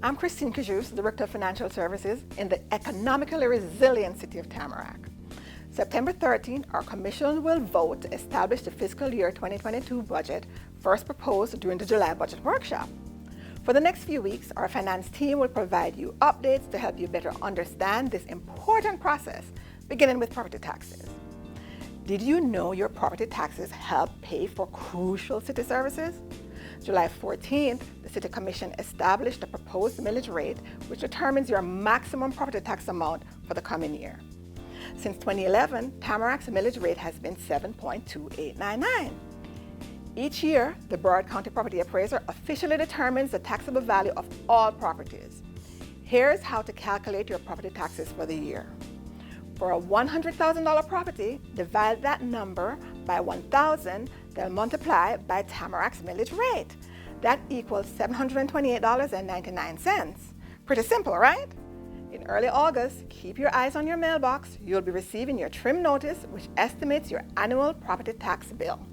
I'm Christine Cajus, Director of Financial Services in the economically resilient city of Tamarack. September 13, our Commission will vote to establish the fiscal year 2022 budget first proposed during the July budget workshop. For the next few weeks, our finance team will provide you updates to help you better understand this important process, beginning with property taxes. Did you know your property taxes help pay for crucial city services? July 14th, the City Commission established the proposed millage rate, which determines your maximum property tax amount for the coming year. Since 2011, Tamarack's millage rate has been 7.2899. Each year, the Broward County Property Appraiser officially determines the taxable value of all properties. Here's how to calculate your property taxes for the year. For a $100,000 property, divide that number by 1,000, then multiply by Tamarack's millage rate. That equals $728.99. Pretty simple, right? In early August, keep your eyes on your mailbox. You'll be receiving your trim notice, which estimates your annual property tax bill.